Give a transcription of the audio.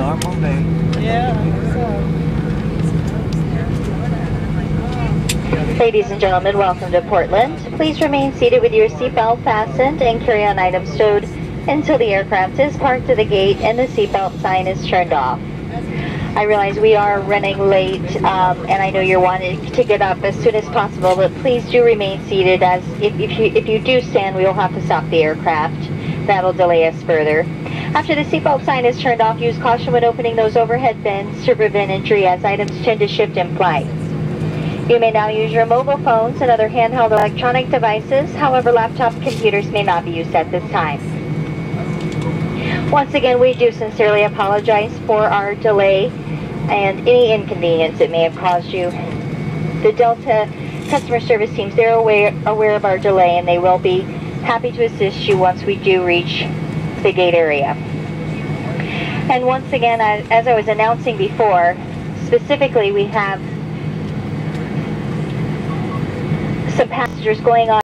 normal day. Yeah. Ladies and gentlemen, welcome to Portland. Please remain seated with your seatbelt fastened and carry-on items stowed until the aircraft is parked at the gate and the seatbelt sign is turned off. I realize we are running late, and I know you're wanting to get up as soon as possible, but please do remain seated, as if you do stand, we will have to stop the aircraft. That'll delay us further. After the seatbelt sign is turned off, use caution when opening those overhead bins to prevent injury, as items tend to shift in flight. You may now use your mobile phones and other handheld electronic devices. However, laptop computers may not be used at this time. Once again, we do sincerely apologize for our delay and any inconvenience it may have caused you. The Delta customer service teams, they're aware of our delay, and they will be happy to assist you once we do reach the gate area. And once again, as I was announcing before, specifically we have some passengers going on